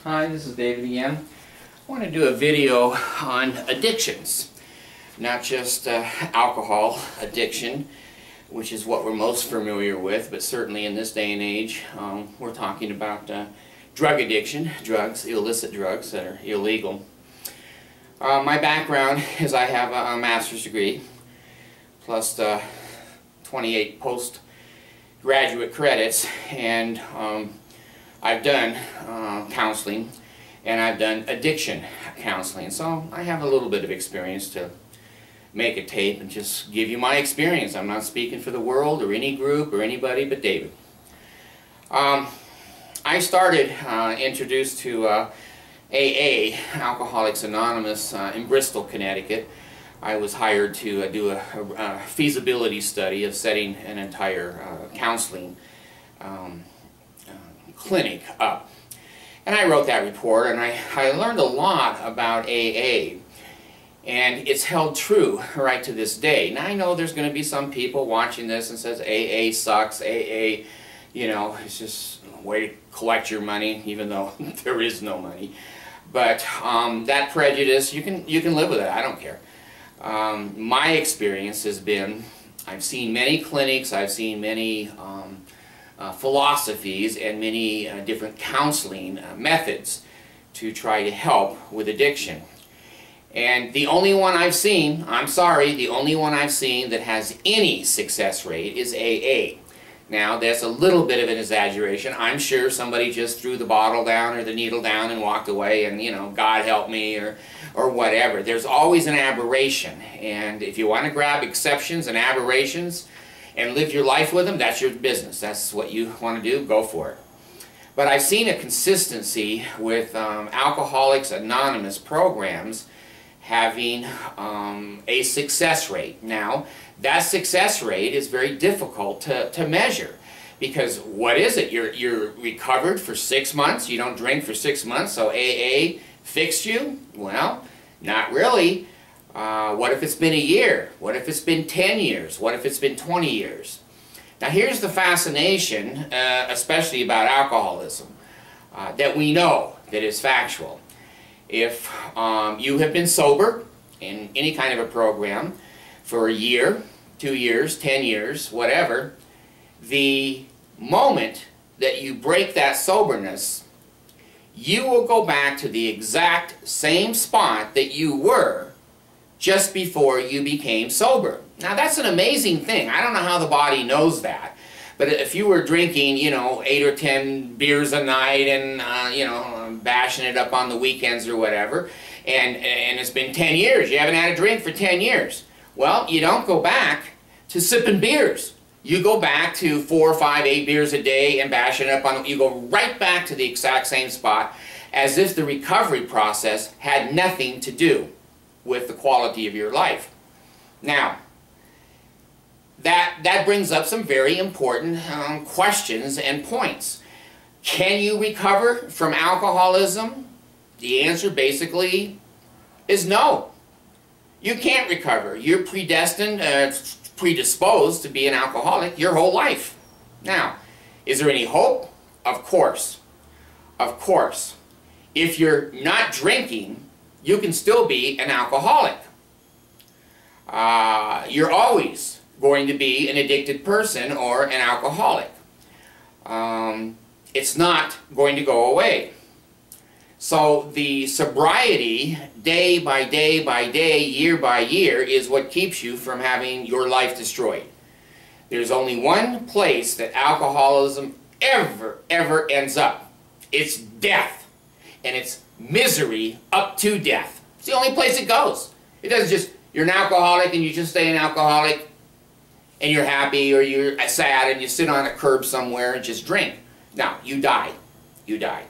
Hi, this is David again. I want to do a video on addictions, not just alcohol addiction, which is what we're most familiar with, but certainly in this day and age we're talking about drug addiction, drugs, illicit drugs that are illegal. My background is I have a master's degree plus 28 postgraduate credits, and I've done counseling, and I've done addiction counseling, so I have a little bit of experience to make a tape and just give you my experience. I'm not speaking for the world or any group or anybody but David. I started introduced to AA, Alcoholics Anonymous, in Bristol, Connecticut. I was hired to do a feasibility study of setting an entire counseling clinic up. And I wrote that report, and I learned a lot about AA, and it's held true right to this day. Now I know there's going to be some people watching this and says AA sucks, AA, you know, it's just a way to collect your money, even though there is no money. But that prejudice, you can live with it. I don't care. My experience has been, I've seen many clinics, I've seen many philosophies and many different counseling methods to try to help with addiction. And the only one I've seen, I'm sorry, the only one I've seen that has any success rate is AA. Now, that's a little bit of an exaggeration. I'm sure somebody just threw the bottle down or the needle down and walked away and, you know, God help me or whatever. There's always an aberration. And if you want to grab exceptions and aberrations and live your life with them, that's your business. That's what you want to do, go for it. But I've seen a consistency with Alcoholics Anonymous programs having a success rate. Now, that success rate is very difficult to measure, because what is it? You're recovered for 6 months, you don't drink for 6 months, so AA fixed you? Well, not really. What if it's been a year? What if it's been 10 years? What if it's been 20 years? Now here's the fascination, especially about alcoholism, that we know that is factual. If you have been sober in any kind of a program for a year, 2 years, 10 years, whatever, the moment that you break that soberness, you will go back to the exact same spot that you were just before you became sober. Now that's an amazing thing. I don't know how the body knows that. But if you were drinking, you know, 8 or 10 beers a night and, you know, bashing it up on the weekends or whatever, and it's been 10 years, you haven't had a drink for 10 years. Well, you don't go back to sipping beers. You go back to 4, 5, 8 beers a day and bashing it up on, you go right back to the exact same spot as if the recovery process had nothing to do with the quality of your life. Now, that brings up some very important questions and points. Can you recover from alcoholism? The answer basically is no. You can't recover. You're predestined, predisposed to be an alcoholic your whole life. Now, is there any hope? Of course. Of course. If you're not drinking, you can still be an alcoholic. You're always going to be an addicted person or an alcoholic. It's not going to go away. So the sobriety, day by day by day, year by year, is what keeps you from having your life destroyed. There's only one place that alcoholism ever ends up. It's death. And it's misery up to death. It's the only place it goes. It doesn't just, you're an alcoholic and you just stay an alcoholic and you're happy, or you're sad and you sit on a curb somewhere and just drink. No, you die. You die.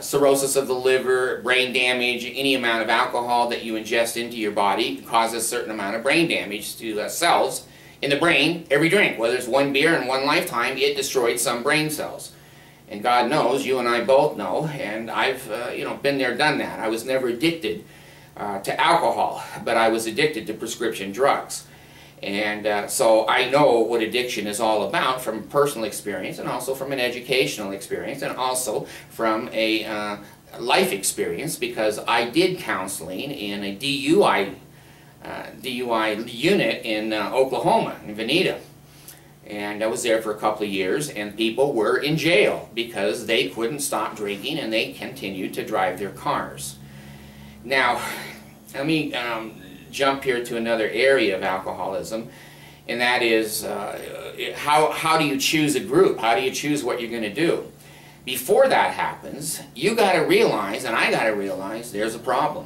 Cirrhosis of the liver, brain damage, any amount of alcohol that you ingest into your body causes a certain amount of brain damage to cells in the brain. Every drink, whether it's one beer in one lifetime, it destroyed some brain cells. And God knows, you and I both know, and I've you know, been there, done that. I was never addicted to alcohol, but I was addicted to prescription drugs. And so I know what addiction is all about from personal experience, and also from an educational experience, and also from a life experience, because I did counseling in a DUI unit in Oklahoma, in Veneta. And I was there for a couple of years, and people were in jail because they couldn't stop drinking and they continued to drive their cars. Now, let me jump here to another area of alcoholism, and that is how do you choose a group? How do you choose what you're going to do? Before that happens, you got to realize, and I got to realize, there's a problem.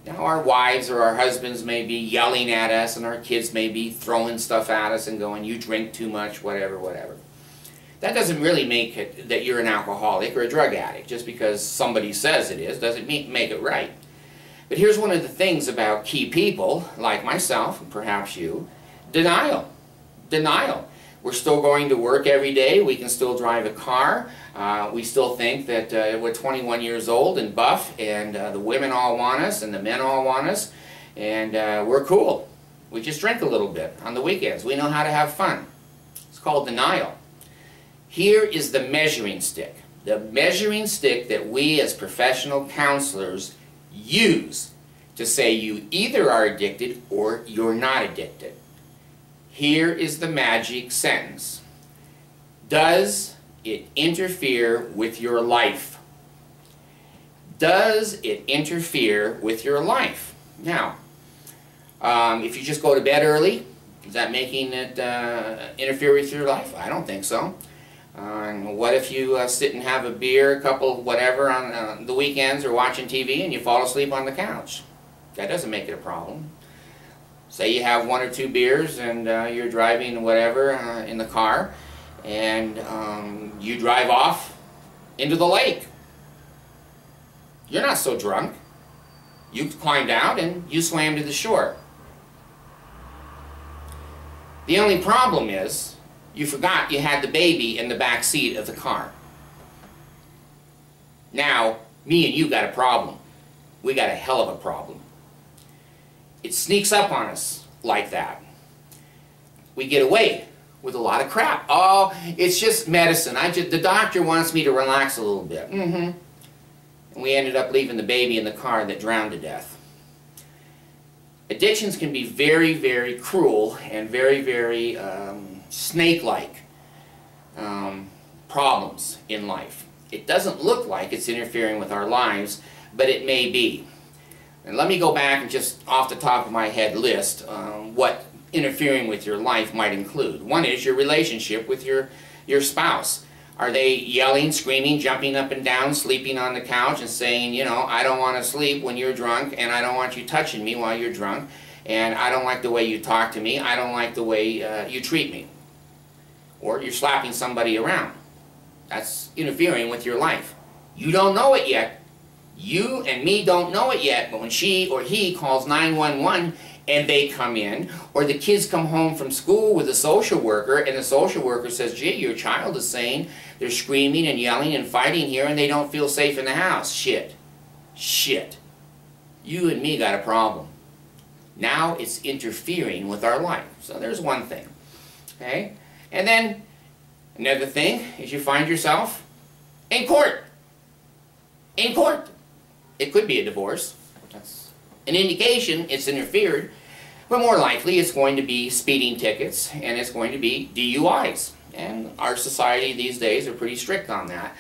Now, our wives or our husbands may be yelling at us, and our kids may be throwing stuff at us and going, you drink too much, whatever, whatever. That doesn't really make it that you're an alcoholic or a drug addict. Just because somebody says it is, doesn't make it right. But here's one of the things about key people, like myself, and perhaps you: denial. Denial. We're still going to work every day. We can still drive a car. We still think that we're 21 years old and buff, and the women all want us, and the men all want us, and we're cool. We just drink a little bit on the weekends. We know how to have fun. It's called denial. Here is the measuring stick. The measuring stick that we as professional counselors use to say you either are addicted or you're not addicted. Here is the magic sentence. Does it interfere with your life? Does it interfere with your life? Now, if you just go to bed early, is that making it interfere with your life? I don't think so. What if you sit and have a beer, a couple, whatever, on the weekends, or watching TV, and you fall asleep on the couch? That doesn't make it a problem. Say you have 1 or 2 beers and you're driving whatever in the car, and you drive off into the lake. You're not so drunk. You climbed out and you swam to the shore. The only problem is you forgot you had the baby in the back seat of the car. Now, me and you got a problem. We got a hell of a problem. It sneaks up on us like that. We get away with a lot of crap. Oh, it's just medicine. The doctor wants me to relax a little bit. And we ended up leaving the baby in the car that drowned to death. Addictions can be very, very cruel and very, very snake-like problems in life. It doesn't look like it's interfering with our lives, but it may be. And let me go back and just off the top of my head list what interfering with your life might include. One is your relationship with your spouse. Are they yelling, screaming, jumping up and down, sleeping on the couch and saying, you know, I don't want to sleep when you're drunk, and I don't want you touching me while you're drunk, and I don't like the way you talk to me, I don't like the way you treat me. Or you're slapping somebody around. That's interfering with your life. You don't know it yet. You and me don't know it yet, but when she or he calls 911 and they come in, or the kids come home from school with a social worker, and the social worker says, gee, your child is saying they're screaming and yelling and fighting here and they don't feel safe in the house. Shit. Shit. You and me got a problem. Now it's interfering with our life. So there's one thing. Okay? And then another thing is you find yourself in court. In court. It could be a divorce. That's an indication it's interfered. But more likely it's going to be speeding tickets, and it's going to be DUIs. And our society these days are pretty strict on that.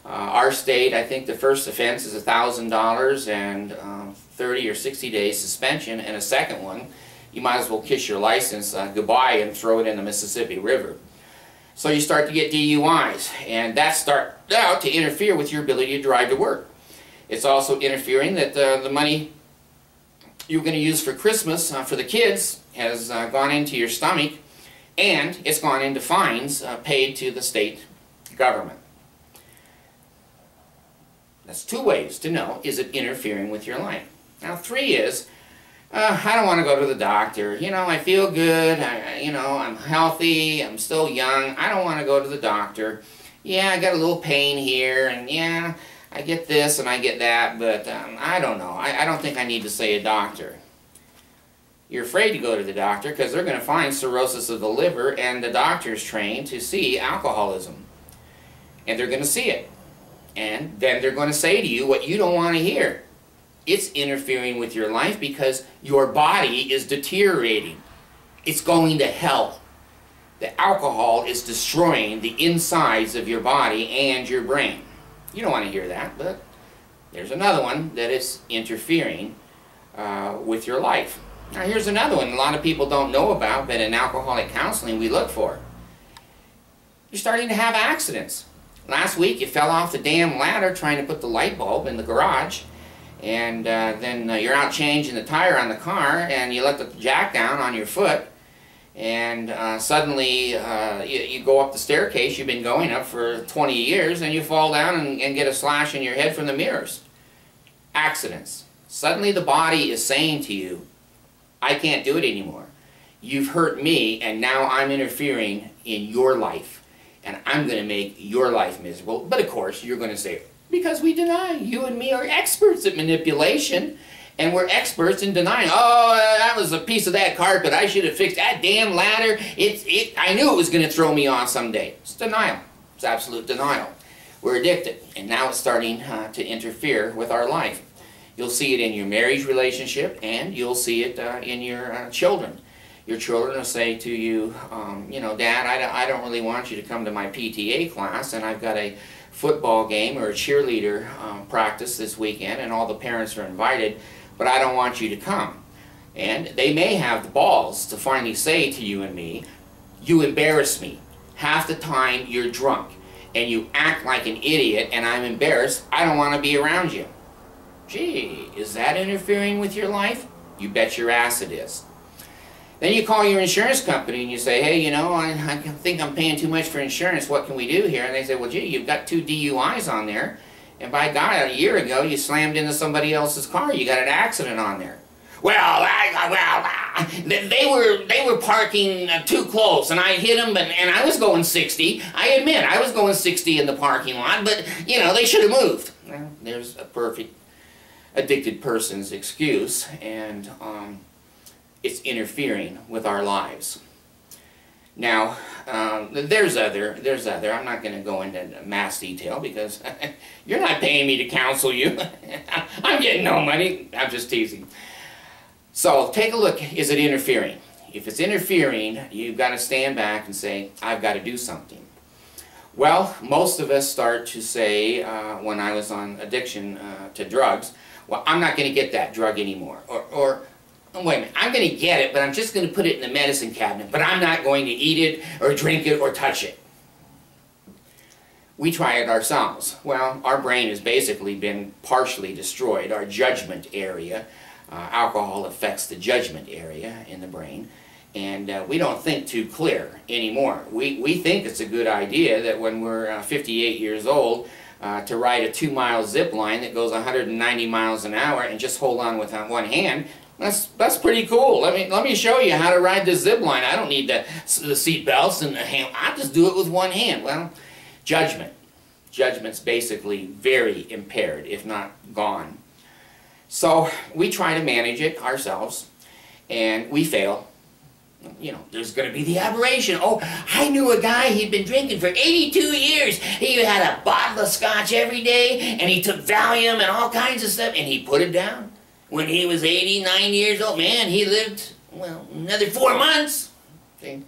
Our state, I think the first offense is $1,000 and 30 or 60 days suspension, and a second one, you might as well kiss your license goodbye and throw it in the Mississippi River. So you start to get DUIs, and that starts out to interfere with your ability to drive to work. It's also interfering that the money you're going to use for Christmas for the kids has gone into your stomach, and it's gone into fines paid to the state government. That's 2 ways to know, is it interfering with your life. Now 3 is, I don't want to go to the doctor. You know, I feel good, you know, I'm healthy, I'm still young, I don't want to go to the doctor. Yeah, I got a little pain here, and yeah, I get this and I get that, but I don't know. I don't think I need to see a doctor. You're afraid to go to the doctor because they're going to find cirrhosis of the liver, and the doctor's trained to see alcoholism. And they're going to see it. And then they're going to say to you what you don't want to hear. It's interfering with your life because your body is deteriorating. It's going to hell. The alcohol is destroying the insides of your body and your brain. You don't want to hear that, but there's another one that is interfering with your life. Now here's another one a lot of people don't know about, but in alcoholic counseling we look for. You're starting to have accidents. Last week you fell off the damn ladder trying to put the light bulb in the garage, and then you're out changing the tire on the car and you let the jack down on your foot, and suddenly you go up the staircase you've been going up for 20 years and you fall down and get a slash in your head from the mirrors. Accidents. Suddenly the body is saying to you, I can't do it anymore. You've hurt me and now I'm interfering in your life and I'm going to make your life miserable. But of course you're going to say, because we deny. You and me are experts at manipulation. And we're experts in denying. Oh, that was a piece of that carpet. I should have fixed that damn ladder. I knew it was going to throw me off someday. It's denial. It's absolute denial. We're addicted. And now it's starting to interfere with our life. You'll see it in your marriage relationship, and you'll see it in your children. Your children will say to you, you know, Dad, I don't really want you to come to my PTA class, and I've got a football game or a cheerleader practice this weekend, and all the parents are invited, but I don't want you to come. And they may have the balls to finally say to you and me, you embarrass me. Half the time you're drunk and you act like an idiot and I'm embarrassed. I don't want to be around you. Gee, is that interfering with your life? You bet your ass it is. Then you call your insurance company and you say, hey, you know, I think I'm paying too much for insurance. What can we do here? And they say, well, gee, you've got 2 DUIs on there. And by God, a year ago, you slammed into somebody else's car. You got an accident on there. Well, they were parking too close, and I hit them, and I was going 60. I admit, I was going 60 in the parking lot, but, you know, they should have moved. Well, there's a perfect addicted person's excuse, and it's interfering with our lives. Now, there's other. I'm not going to go into mass detail because you're not paying me to counsel you. I'm getting no money. I'm just teasing. So take a look. Is it interfering? If it's interfering, you've got to stand back and say, I've got to do something. Well, most of us start to say, when I was on addiction to drugs, well, I'm not going to get that drug anymore. Or oh, wait a minute, I'm going to get it, but I'm just going to put it in the medicine cabinet, but I'm not going to eat it or drink it or touch it. We try it ourselves. Well, our brain has basically been partially destroyed. Our judgment area, alcohol affects the judgment area in the brain, and we don't think too clear anymore. We think it's a good idea that when we're 58 years old, to ride a 2-mile zip line that goes 190 miles an hour and just hold on with one hand. That's pretty cool. Let me show you how to ride this zip line. I don't need the seat belts and the hand. I just do it with one hand. Well, judgment. Judgment's basically very impaired, if not gone. So we try to manage it ourselves, and we fail. You know, there's going to be the aberration. Oh, I knew a guy, he'd been drinking for 82 years. He had a bottle of scotch every day, and he took Valium and all kinds of stuff, and he put it down. When he was 89 years old, man, he lived, well, another 4 months. Okay.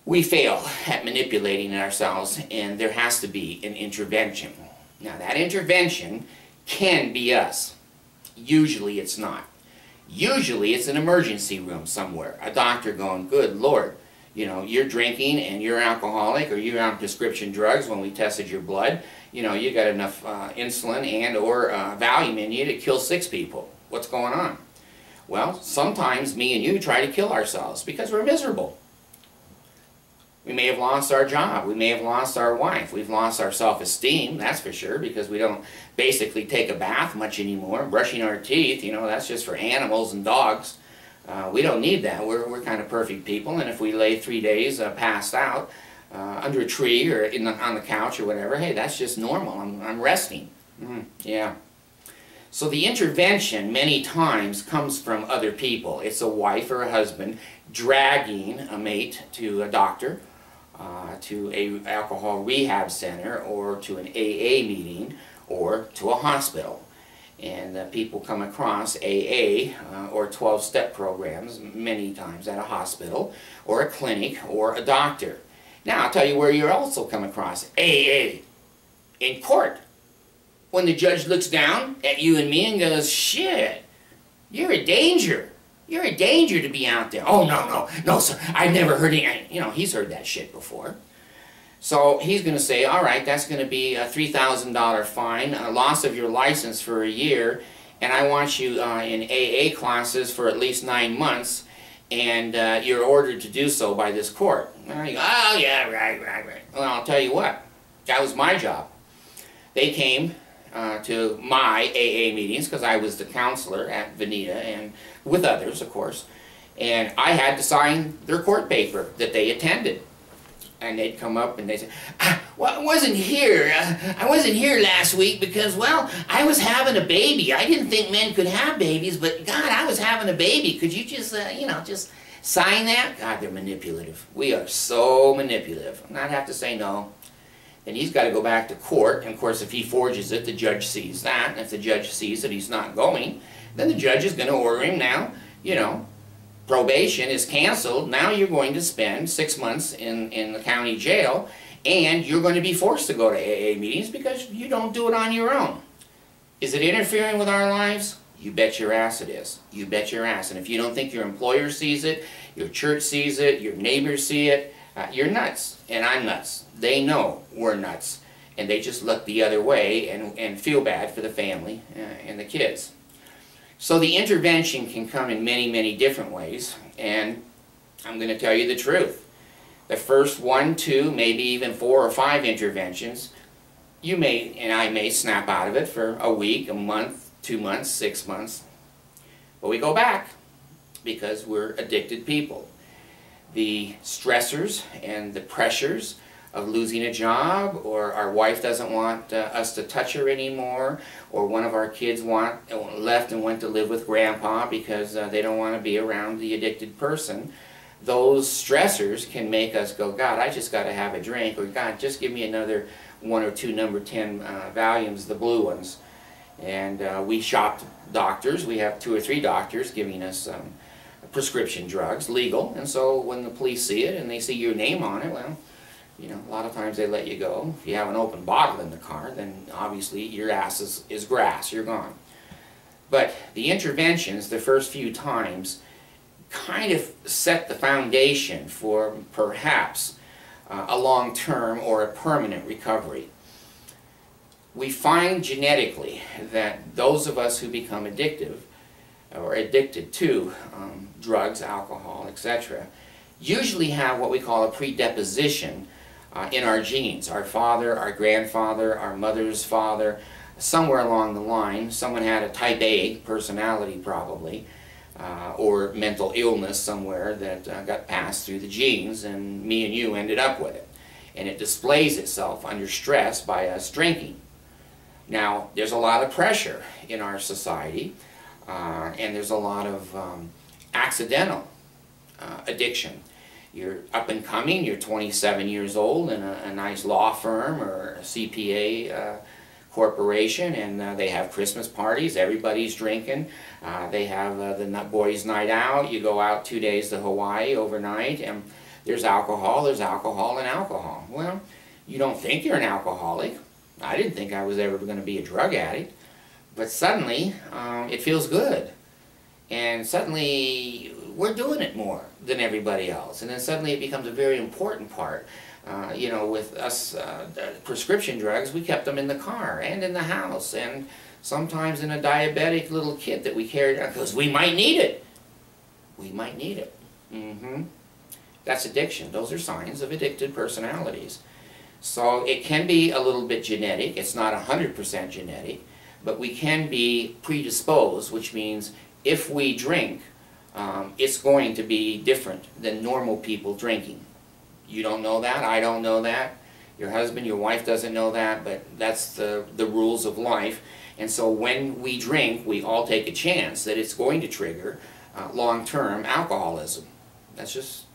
We fail at manipulating ourselves, and there has to be an intervention. Now, that intervention can be us. Usually it's not. Usually it's an emergency room somewhere. A doctor going, good Lord, you know, you're drinking and you're alcoholic or you're on prescription drugs when we tested your blood. You know, you got enough insulin and or Valium in you to kill 6 people. What's going on? Well, sometimes me and you try to kill ourselves because we're miserable. We may have lost our job. We may have lost our wife. We've lost our self-esteem, that's for sure, because we don't basically take a bath much anymore. Brushing our teeth, you know, that's just for animals and dogs. We don't need that. We're kind of perfect people, and if we lay 3 days passed out under a tree or on the couch or whatever, hey, that's just normal. I'm resting. Yeah. So the intervention many times comes from other people. It's a wife or a husband dragging a mate to a doctor, to a alcohol rehab center, or to an AA meeting, or to a hospital. And people come across AA or 12-step programs many times at a hospital, or a clinic, or a doctor. Now I'll tell you where you'll also come across AA. In court. When the judge looks down at you and me and goes, shit, you're a danger. You're a danger to be out there. Oh, no, sir, I've never heard any, you know, he's heard that shit before. So he's going to say, all right, that's going to be a $3,000 fine, a loss of your license for a year, and I want you in AA classes for at least 9 months, and you're ordered to do so by this court. And you go, oh, yeah, right. Well, I'll tell you what, that was my job. They came to my AA meetings, because I was the counselor at Veneta, and with others, of course, and I had to sign their court paper that they attended. And they'd come up and they'd say, well, I wasn't here last week because, well, I was having a baby. I didn't think men could have babies, but God, I was having a baby. Could you just, just sign that? God, they're manipulative. We are so manipulative. And I'd have to say no. And he's got to go back to court, and of course if he forges it, the judge sees that, and if the judge sees that he's not going, then the judge is going to order him now, probation is canceled, now you're going to spend 6 months in the county jail, and you're going to be forced to go to AA meetings because you don't do it on your own. Is it interfering with our lives? You bet your ass it is. You bet your ass. And if you don't think your employer sees it, your church sees it, your neighbors see it, you're nuts, and I'm nuts. They know we're nuts, and they just look the other way and feel bad for the family and the kids. So the intervention can come in many, many different ways, and I'm going to tell you the truth. The first 1, 2, maybe even 4 or 5 interventions, you may and I may snap out of it for a week, a month, 2 months, 6 months, but we go back because we're addicted people. The stressors and the pressures of losing a job, or our wife doesn't want us to touch her anymore, or one of our kids left and went to live with grandpa because they don't want to be around the addicted person. Those stressors can make us go, God, I just got to have a drink, or God, just give me another 1 or 2 number 10 Valiums, the blue ones. And we shopped doctors. We have 2 or 3 doctors giving us prescription drugs, legal, and so when the police see it and they see your name on it, well, a lot of times they let you go. If you have an open bottle in the car, then obviously your ass is grass, you're gone. But the interventions, the first few times, kind of set the foundation for perhaps a long-term or a permanent recovery. We find genetically that those of us who become addictive or addicted to drugs, alcohol, etc., usually have what we call a predisposition in our genes. Our father, our grandfather, our mother's father, somewhere along the line, someone had a type A personality probably, or mental illness somewhere that got passed through the genes, and me and you ended up with it. And it displays itself under stress by us drinking. Now, there's a lot of pressure in our society, and there's a lot of accidental addiction. You're up and coming, you're 27 years old in a nice law firm or a CPA corporation, and they have Christmas parties, everybody's drinking, they have the boys' night out, you go out 2 days to Hawaii overnight, and there's alcohol and alcohol. Well, you don't think you're an alcoholic. I didn't think I was ever going to be a drug addict, but suddenly it feels good, and suddenly we're doing it more than everybody else, and then suddenly it becomes a very important part. With us prescription drugs, we kept them in the car and in the house, and sometimes in a diabetic little kit that we carried around because we might need it. We might need it. That's addiction. Those are signs of addicted personalities. So it can be a little bit genetic. It's not 100% genetic, but we can be predisposed, which means if we drink, it's going to be different than normal people drinking. You don't know that, I don't know that, Your husband, your wife doesn't know that, but that's the rules of life. And so when we drink, we all take a chance that it's going to trigger long-term alcoholism. That's just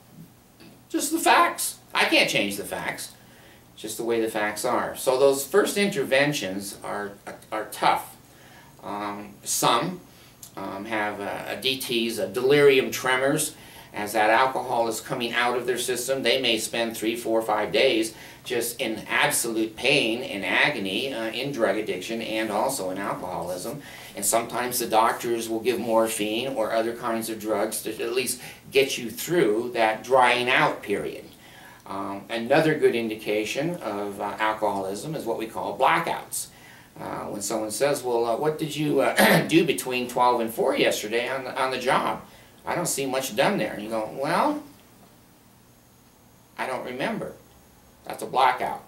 the facts. I can't change the facts. It's just the way the facts are. So those first interventions are tough. Some have DTs, delirium tremors. As that alcohol is coming out of their system, they may spend 3, 4, 5 days just in absolute pain and agony in drug addiction and also in alcoholism. And sometimes the doctors will give morphine or other kinds of drugs to at least get you through that drying out period. Another good indication of alcoholism is what we call blackouts. When someone says, well, what did you do between 12 and 4 yesterday on the job? I don't see much done there. And you go, well, I don't remember. That's a blackout.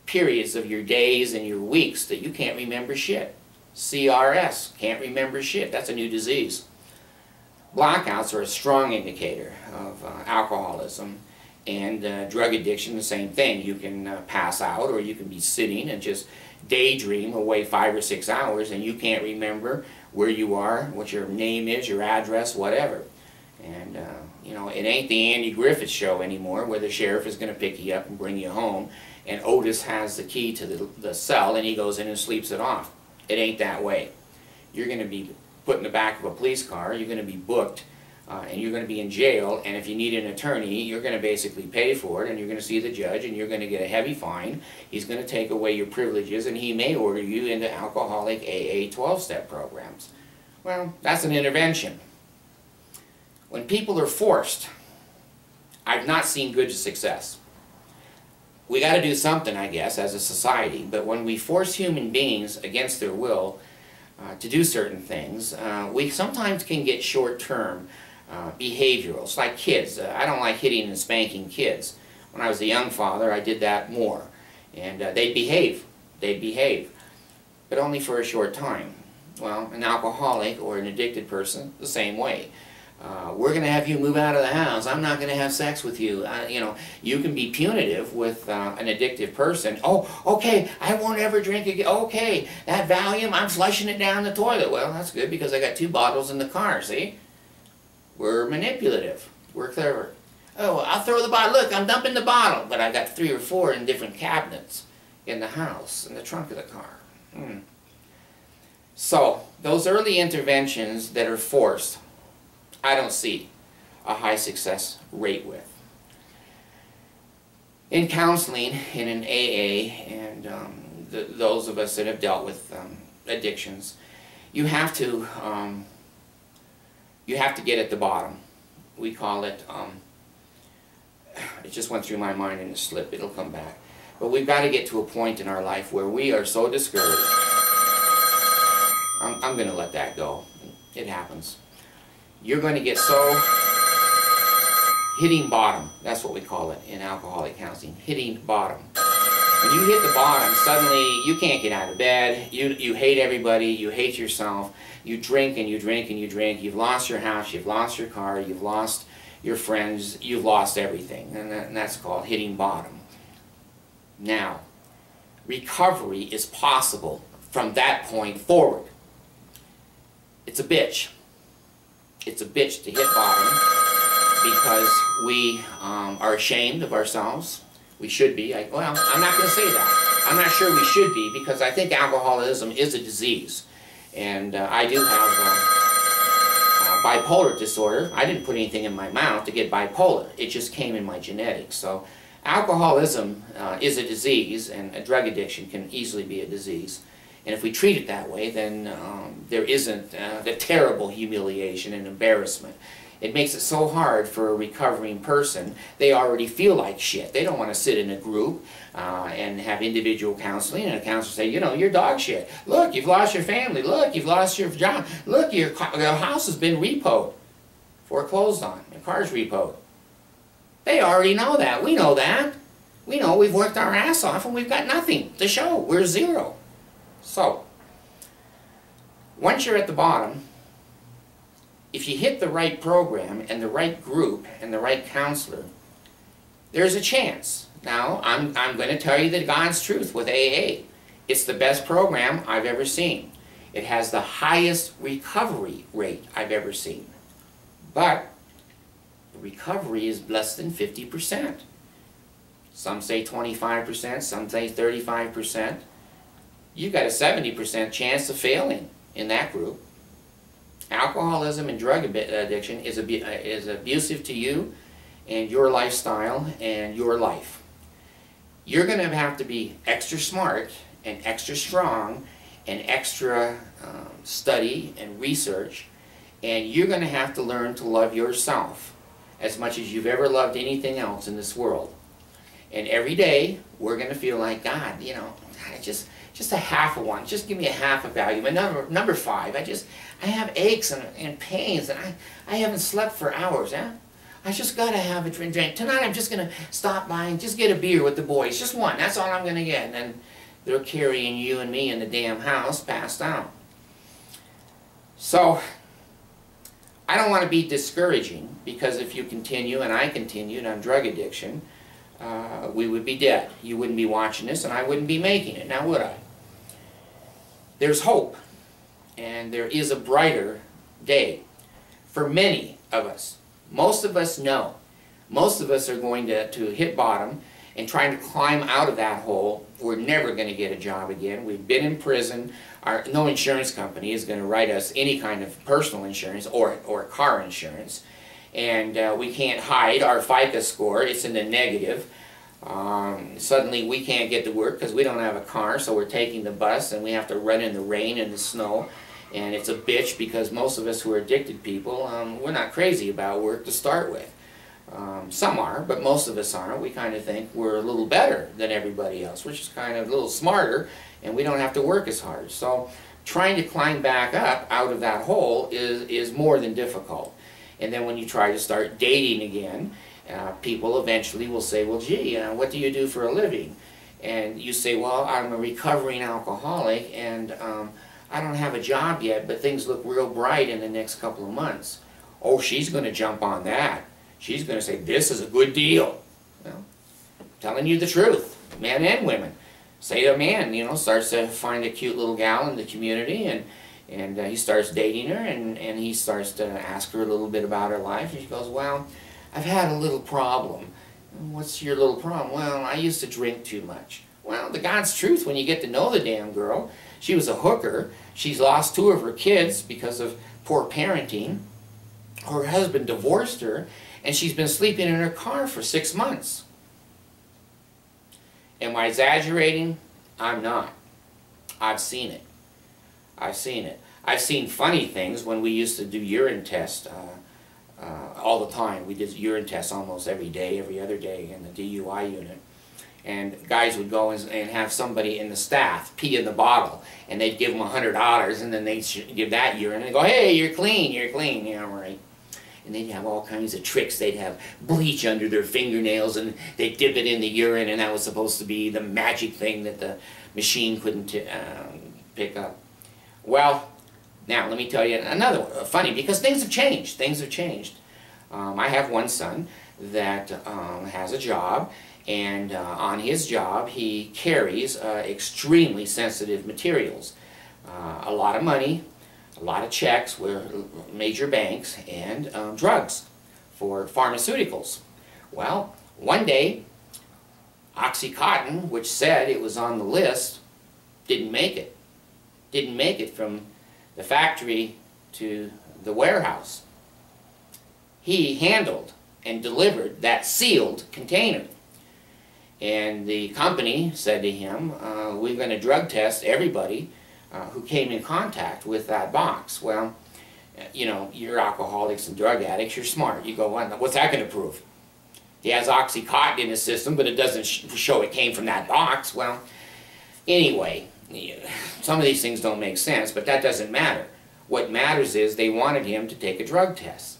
Periods of your days and your weeks that you can't remember shit. CRS, can't remember shit. That's a new disease. Blackouts are a strong indicator of alcoholism. And drug addiction, the same thing. You can pass out, or you can be sitting and just daydream away 5 or 6 hours and you can't remember where you are, what your name is, your address, whatever. And you know, it ain't the Andy Griffith show anymore where the sheriff is going to pick you up and bring you home and Otis has the key to the cell and he goes in and sleeps it off. It ain't that way. You're going to be put in the back of a police car, you're going to be booked, and you're going to be in jail, and if you need an attorney, you're going to basically pay for it, and you're going to see the judge, and you're going to get a heavy fine. He's going to take away your privileges, and he may order you into alcoholic AA 12-step programs. Well, that's an intervention. When people are forced, I've not seen good success. We got to do something, I guess, as a society, but when we force human beings against their will to do certain things, we sometimes can get short-term behavioral. It's like kids. I don't like hitting and spanking kids. When I was a young father, I did that more. And they'd behave. They'd behave. But only for a short time. Well, an alcoholic or an addicted person, the same way. We're going to have you move out of the house. I'm not going to have sex with you. You know, you can be punitive with an addictive person. Oh, okay, I won't ever drink again. Okay, that Valium, I'm flushing it down the toilet. Well, that's good because I got 2 bottles in the car, see? We're manipulative. We're clever. Oh, I'll throw the bottle. Look, I'm dumping the bottle. But I got 3 or 4 in different cabinets in the house, in the trunk of the car. So, those early interventions that are forced, I don't see a high success rate with. In counseling, in an AA, and those of us that have dealt with addictions, you have to get at the bottom. We call it, it just went through my mind in a slip, it'll come back. But we've got to get to a point in our life where we are so discouraged. I'm going to let that go. It happens. You're going to get so hitting bottom. That's what we call it in alcoholic counseling, hitting bottom. When you hit the bottom, suddenly you can't get out of bed. You hate everybody. You hate yourself. You drink and you drink and you drink. You've lost your house. You've lost your car. You've lost your friends. You've lost everything. And that's called hitting bottom. Now, recovery is possible from that point forward. It's a bitch. It's a bitch to hit bottom because we are ashamed of ourselves. We should be. Well, I'm not going to say that. I'm not sure we should be because I think alcoholism is a disease. And I do have bipolar disorder. I didn't put anything in my mouth to get bipolar. It just came in my genetics. So alcoholism is a disease, and a drug addiction can easily be a disease. And if we treat it that way, then there isn't the terrible humiliation and embarrassment. It makes it so hard for a recovering person. They already feel like shit. They don't want to sit in a group and have individual counseling, and a counselor say, you know, you're dog shit. Look, you've lost your family. Look, you've lost your job. Look, your house has been repoed, foreclosed on. Your car's repoed. They already know that. We know that. We know we've worked our ass off and we've got nothing to show. We're zero. So, once you're at the bottom, if you hit the right program and the right group and the right counselor, there's a chance Now, I'm going to tell you the God's truth with AA. It's the best program I've ever seen. It has the highest recovery rate I've ever seen. But the recovery is less than 50%. Some say 25%, some say 35%. You've got a 70% chance of failing in that group. Alcoholism and drug addiction is abusive to you and your lifestyle and your life. You're going to have to be extra smart and extra strong and extra study and research, and you're going to have to learn to love yourself as much as you've ever loved anything else in this world. And every day we're going to feel like, God, you know, just a half of one. Just give me a half of value. But number 5, I have aches and pains, and I haven't slept for hours. I just got to have a drink. Tonight I'm just going to stop by and just get a beer with the boys. Just one. That's all I'm going to get. And they're carrying you and me in the damn house passed out. So I don't want to be discouraging, because if you continue and I continued on drug addiction, we would be dead. You wouldn't be watching this, and I wouldn't be making it. Now would I? There's hope, and there is a brighter day for many of us. Most of us know. Most of us are going to hit bottom and trying to climb out of that hole. We're never going to get a job again. We've been in prison. No insurance company is going to write us any kind of personal insurance or car insurance. And we can't hide our FICA score. It's in the negative. Suddenly we can't get to work because we don't have a car, so we're taking the bus and we have to run in the rain and the snow. And it's a bitch, because most of us who are addicted people, we're not crazy about work to start with. Some are, but most of us aren't. We kind of think we're a little better than everybody else, which is kind of a little smarter, and we don't have to work as hard. So trying to climb back up out of that hole is more than difficult. And then when you try to start dating again, people eventually will say, well, gee, what do you do for a living? And you say, well, I'm a recovering alcoholic, and I don't have a job yet, but things look real bright in the next couple of months. Oh, she's going to jump on that. She's going to say, this is a good deal. Well, I'm telling you the truth, men and women. Say a man, you know, starts to find a cute little gal in the community, and he starts dating her, and he starts to ask her a little bit about her life, and she goes, well, I've had a little problem. What's your little problem? Well, I used to drink too much. Well, the God's truth, when you get to know the damn girl, she was a hooker. She's lost 2 of her kids because of poor parenting. Her husband divorced her, and she's been sleeping in her car for 6 months. Am I exaggerating? I'm not. I've seen it. I've seen it. I've seen funny things when we used to do urine tests all the time. We did urine tests almost every day, every other day in the DUI unit. And guys would go and have somebody in the staff pee in the bottle, and they'd give them $100, and then they'd give that urine, and they'd go, hey, you're clean, yeah, right. And they'd have all kinds of tricks. They'd have bleach under their fingernails, and they'd dip it in the urine, and that was supposed to be the magic thing that the machine couldn't pick up. Well, now let me tell you another one, funny, because things have changed. Things have changed. I have one son that has a job, and on his job he carries extremely sensitive materials. A lot of money, a lot of checks with major banks, and drugs for pharmaceuticals. Well, one day, OxyContin, which said it was on the list, didn't make it. Didn't make it from the factory to the warehouse. He handled and delivered that sealed container. And the company said to him, we're going to drug test everybody who came in contact with that box. Well, you know, you're alcoholics and drug addicts, you're smart. You go, well, what's that going to prove? He has OxyContin in his system, but it doesn't show it came from that box. Well, anyway, some of these things don't make sense, but that doesn't matter. What matters is they wanted him to take a drug test.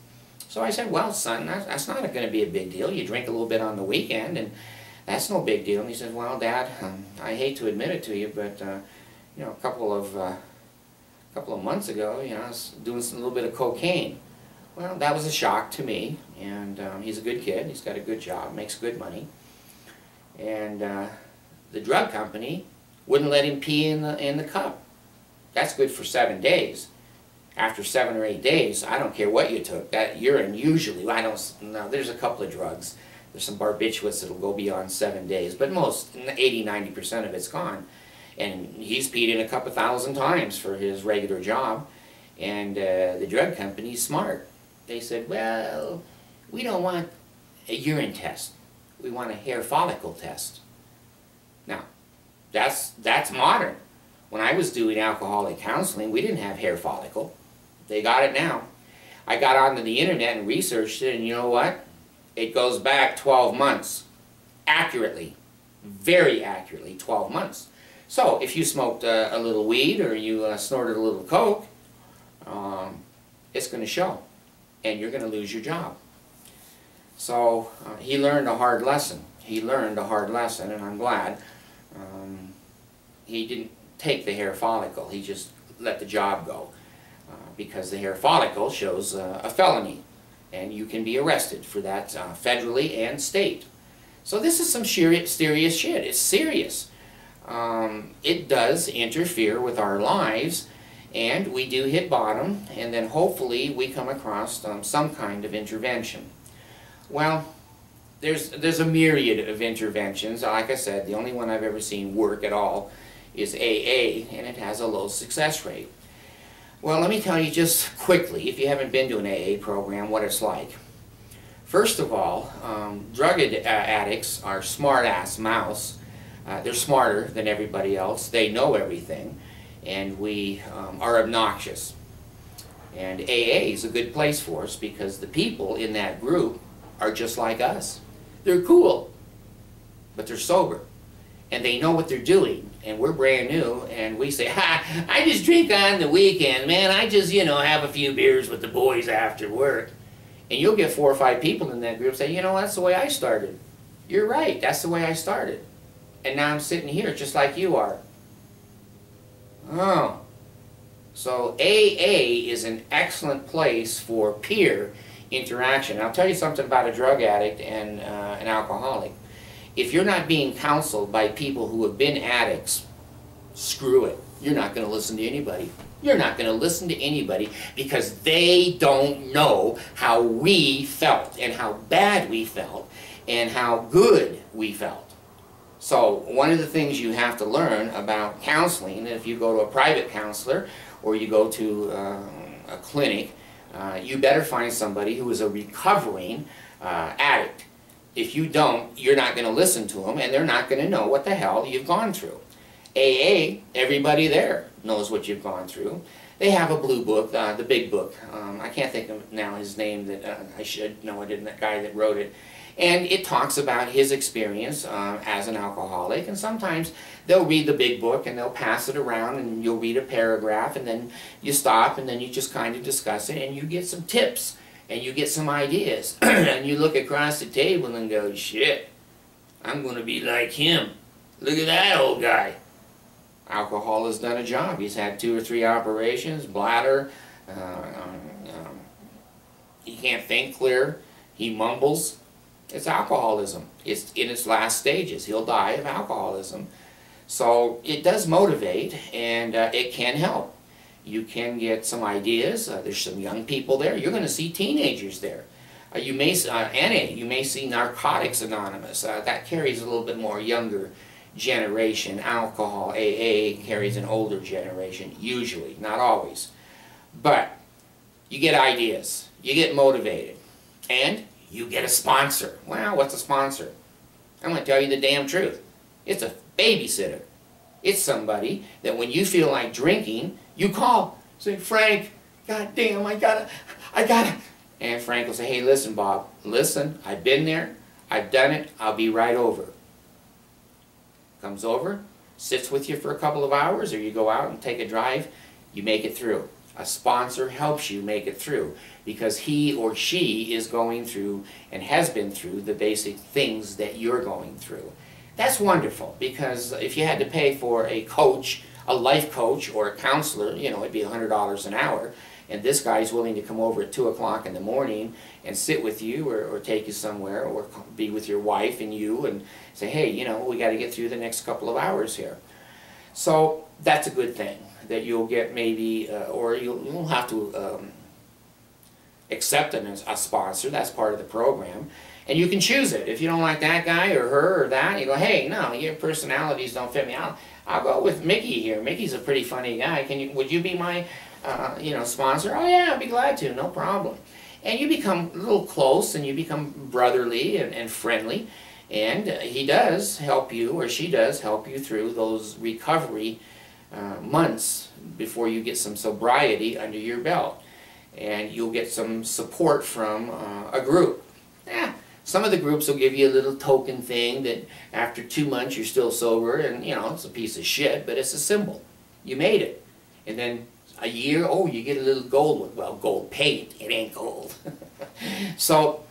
So I said, well, son, that's not going to be a big deal. You drink a little bit on the weekend, and that's no big deal. And he said, well, Dad, I hate to admit it to you, but you know, a couple of months ago, you know, I was doing a little bit of cocaine. Well, that was a shock to me, and he's a good kid. He's got a good job, makes good money. And the drug company wouldn't let him pee in the cup. That's good for 7 days. After 7 or 8 days, I don't care what you took, that urine usually, I don't know, there's a couple of drugs. There's some barbiturates that'll go beyond 7 days, but most, 80–90% of it's gone. And he's peed in a cup 1,000 times for his regular job. And the drug company's smart. They said, well, we don't want a urine test. We want a hair follicle test. Now, that's modern. When I was doing alcoholic counseling, we didn't have hair follicle. They got it now. I got onto the internet and researched it, and you know what? It goes back 12 months. Accurately. Very accurately, 12 months. So, if you smoked a little weed or you snorted a little coke, it's going to show. And you're going to lose your job. So, he learned a hard lesson. He learned a hard lesson, and I'm glad. He didn't take the hair follicle. He just let the job go. Because the hair follicle shows a felony. And you can be arrested for that federally and state. So this is some serious shit. It's serious. It does interfere with our lives, and we do hit bottom, and then hopefully we come across some kind of intervention. Well, there's a myriad of interventions. Like I said, the only one I've ever seen work at all is AA, and it has a low success rate. Well, let me tell you just quickly, if you haven't been to an AA program, what it's like. First of all, drug addicts are smart-ass mouse. They're smarter than everybody else. They know everything, and we are obnoxious. And AA is a good place for us because the people in that group are just like us. They're cool, but they're sober. And they know what they're doing, and we're brand new, and we say, ha, I just drink on the weekend, man, I just, you know, have a few beers with the boys after work. And you'll get 4 or 5 people in that group say, you know, that's the way I started. You're right, that's the way I started. And now I'm sitting here just like you are. Oh. So AA is an excellent place for peer interaction. I'll tell you something about a drug addict and an alcoholic. If you're not being counseled by people who have been addicts, screw it. You're not going to listen to anybody. You're not going to listen to anybody because they don't know how we felt and how bad we felt and how good we felt. So one of the things you have to learn about counseling, if you go to a private counselor or you go to a clinic, you better find somebody who is a recovering addict. If you don't, you're not going to listen to them, and they're not going to know what the hell you've gone through. AA, everybody there knows what you've gone through. They have a blue book, the big book. I can't think of now his name, that I should know it, and that guy that wrote it. And it talks about his experience as an alcoholic, and sometimes they'll read the big book and they'll pass it around and you'll read a paragraph and then you stop and then you just kind of discuss it and you get some tips. And you get some ideas, and you look across the table and go, shit, I'm going to be like him. Look at that old guy. Alcohol has done a job. He's had 2 or 3 operations, bladder, he can't think clear, he mumbles. It's alcoholism. It's in its last stages. He'll die of alcoholism. So it does motivate, and it can help. You can get some ideas. There's some young people there. You're going to see teenagers there. You may NA. You may see Narcotics Anonymous. That carries a little bit more younger generation. Alcohol, AA, carries an older generation, usually, not always. But you get ideas. You get motivated. And you get a sponsor. Well, what's a sponsor? I'm going to tell you the damn truth. It's a babysitter. It's somebody that when you feel like drinking, you call. Say, Frank, God damn, I gotta. And Frank will say, hey, listen, Bob, listen, I've been there, I've done it, I'll be right over. Comes over, sits with you for a couple of hours, or you go out and take a drive, you make it through. A sponsor helps you make it through because he or she is going through and has been through the basic things that you're going through. That's wonderful, because if you had to pay for a coach, a life coach, or a counselor, you know, it'd be $100 an hour, and this guy's willing to come over at 2 o'clock in the morning and sit with you, or take you somewhere, or be with your wife and you, and say, hey, you know, we got to get through the next couple of hours here. So that's a good thing, that you'll get maybe, or you'll have to accept a sponsor. That's part of the program. And you can choose it. If you don't like that guy or her or that, you go, hey, no, your personalities don't fit me. I'll go with Mickey here. Mickey's a pretty funny guy. Would you be my sponsor? Oh yeah, I'd be glad to, no problem. And you become a little close, and you become brotherly and friendly, and he does help you, or she does help you through those recovery months before you get some sobriety under your belt. And you'll get some support from a group. Some of the groups will give you a little token thing that after 2 months you're still sober, and you know, it's a piece of shit, but it's a symbol. You made it. And then a year, oh, you get a little gold one. Well, gold paint, it ain't gold. So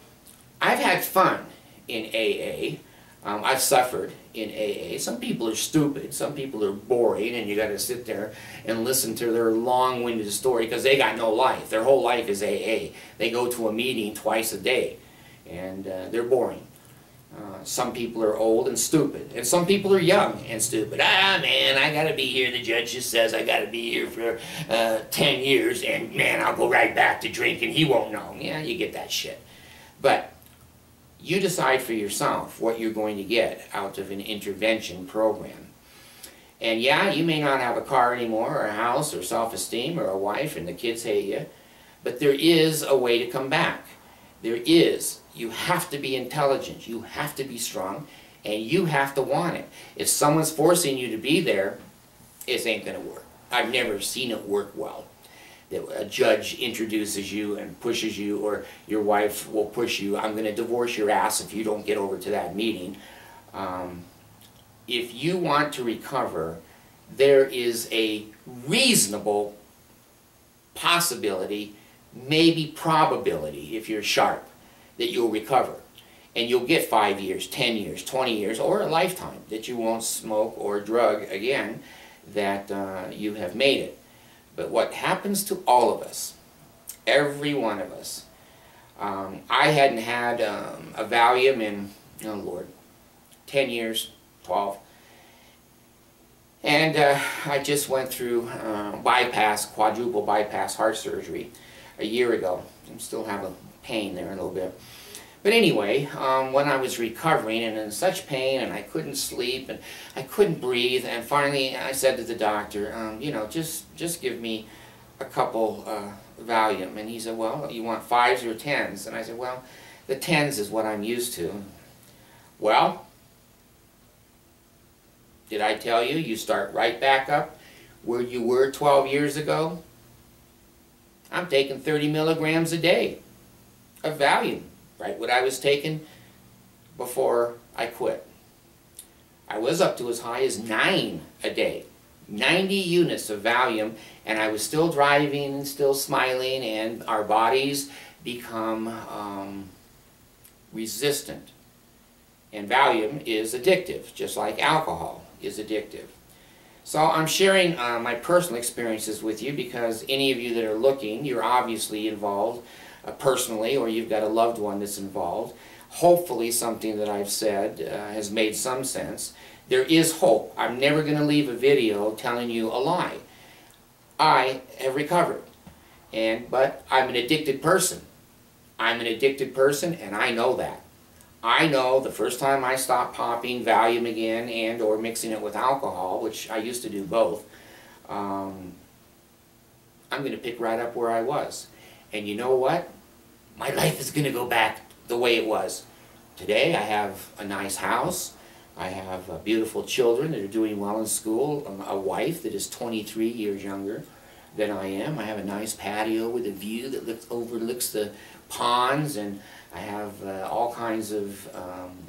I've had fun in AA. I've suffered in AA. Some people are stupid, some people are boring, and you got to sit there and listen to their long-winded story because they got no life. Their whole life is AA. They go to a meeting twice a day, and they're boring. Some people are old and stupid, and some people are young and stupid. Man, I got to be here. The judge just says I got to be here for 10 years, and man, I'll go right back to drinking. He won't know. Yeah, you get that shit. But you decide for yourself what you're going to get out of an intervention program. And yeah, you may not have a car anymore, or a house, or self-esteem, or a wife, and the kids hate you, but there is a way to come back. There is. You have to be intelligent, you have to be strong, and you have to want it. If someone's forcing you to be there, it ain't going to work. I've never seen it work well. That a judge introduces you and pushes you, or your wife will push you, I'm going to divorce your ass if you don't get over to that meeting. If you want to recover, there is a reasonable possibility, maybe probability, if you're sharp, that you'll recover. And you'll get 5 years, 10 years, 20 years, or a lifetime, that you won't smoke or drug again, that you have made it. But what happens to all of us, every one of us, I hadn't had a Valium in, oh Lord, 10 years, 12. And I just went through quadruple bypass heart surgery a year ago. I still have a pain there a little bit. But anyway, when I was recovering and in such pain, and I couldn't sleep and I couldn't breathe, and finally I said to the doctor, you know, just give me a couple Valium. And he said, well, you want 5s or 10s? And I said, well, the 10s is what I'm used to. Well, did I tell you, you start right back up where you were 12 years ago? I'm taking 30 milligrams a day of Valium, right what I was taking before I quit. I was up to as high as 9 a day, 90 units of Valium, and I was still driving and still smiling, and our bodies become resistant. And Valium is addictive, just like alcohol is addictive. So I'm sharing my personal experiences with you because any of you that are looking, you're obviously involved personally, or you've got a loved one that's involved. Hopefully something that I've said has made some sense. There is hope. I'm never going to leave a video telling you a lie. I have recovered, but I'm an addicted person. I'm an addicted person, and I know that. I know the first time I stopped popping Valium again and or mixing it with alcohol, which I used to do both, I'm going to pick right up where I was. And you know what? My life is going to go back the way it was. Today I have a nice house. I have beautiful children that are doing well in school. A wife that is 23 years younger than I am. I have a nice patio with a view that overlooks the ponds, and I have all kinds of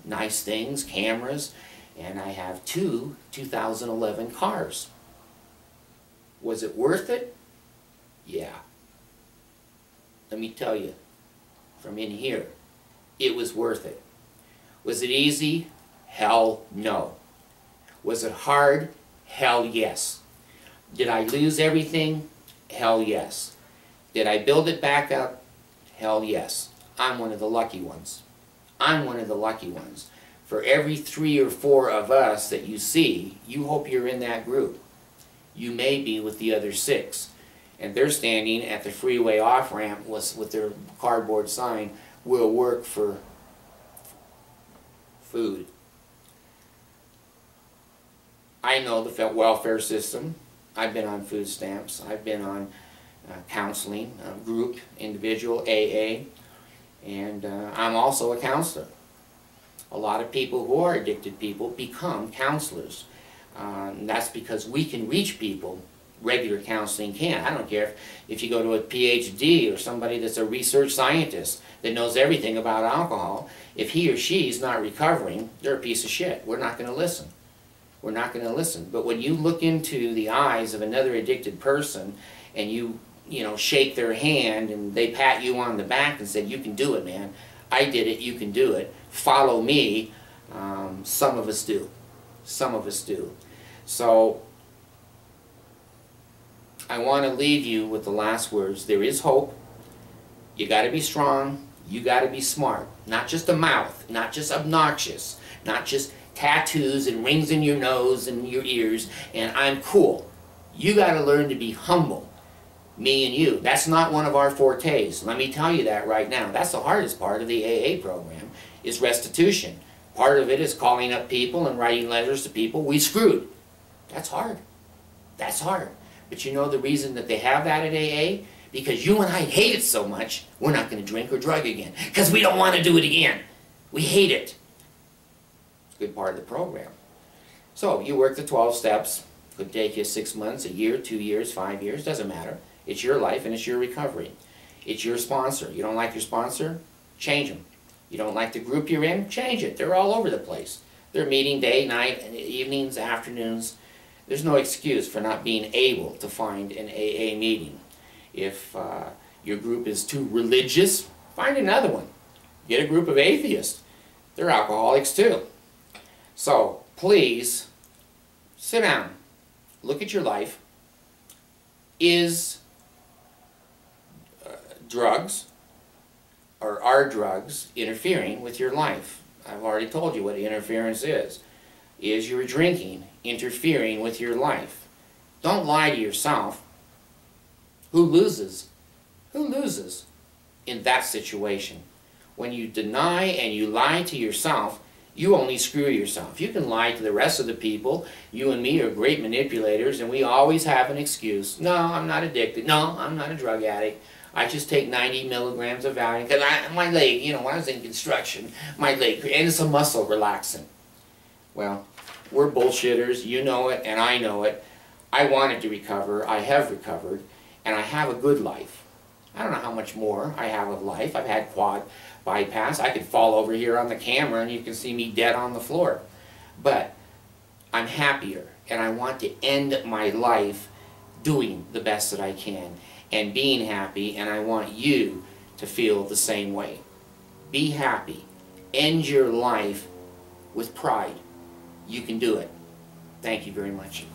nice things, cameras, and I have 2 2011 cars. Was it worth it? Yeah. Let me tell you, from in here, it was worth it. Was it easy? Hell no. Was it hard? Hell yes. Did I lose everything? Hell yes. Did I build it back up? Hell yes. I'm one of the lucky ones. I'm one of the lucky ones. For every 3 or 4 of us that you see, you hope you're in that group. You may be with the other 6. And they're standing at the freeway off-ramp with their cardboard sign, "We'll work for food." I know the welfare system. I've been on food stamps. I've been on counseling, group, individual, AA, and I'm also a counselor. A lot of people who are addicted people become counselors. And that's because we can reach people regular counseling can't. I don't care if you go to a PhD or somebody that's a research scientist that knows everything about alcohol. If he or she is not recovering, they're a piece of shit. We're not going to listen. We're not going to listen. But when you look into the eyes of another addicted person and you shake their hand and they pat you on the back and said, "You can do it, man. I did it. You can do it. Follow me." Some of us do. Some of us do. So I want to leave you with the last words. There is hope. You got to be strong. You got to be smart. Not just a mouth. Not just obnoxious. Not just tattoos and rings in your nose and your ears and "I'm cool." You got to learn to be humble. Me and you. That's not one of our fortes. Let me tell you that right now. That's the hardest part of the AA program is restitution. Part of it is calling up people and writing letters to people we screwed. That's hard. That's hard. But you know the reason that they have that at AA? Because you and I hate it so much, we're not going to drink or drug again. Because we don't want to do it again. We hate it. It's a good part of the program. So you work the 12 steps. Could take you 6 months, a year, 2 years, 5 years. Doesn't matter. It's your life and it's your recovery. It's your sponsor. You don't like your sponsor? Change them. You don't like the group you're in? Change it. They're all over the place. They're meeting day, night, evenings, afternoons. There's no excuse for not being able to find an AA meeting. If your group is too religious, find another one. Get a group of atheists. They're alcoholics too. So please sit down. Look at your life. Is drugs or are drugs interfering with your life? I've already told you what interference is. Is your drinking interfering with your life? Don't lie to yourself. Who loses? Who loses in that situation? When you deny and you lie to yourself, you only screw yourself. You can lie to the rest of the people. You and me are great manipulators and we always have an excuse. No, I'm not addicted. No, I'm not a drug addict. I just take 90 milligrams of Valium because my leg, when I was in construction, my leg, and it's a muscle relaxant. Well, we're bullshitters. You know it and I know it. I wanted to recover. I have recovered and I have a good life. I don't know how much more I have of life. I've had quad bypass. I could fall over here on the camera and you can see me dead on the floor. But I'm happier and I want to end my life doing the best that I can and being happy, and I want you to feel the same way. Be happy. End your life with pride. You can do it. Thank you very much.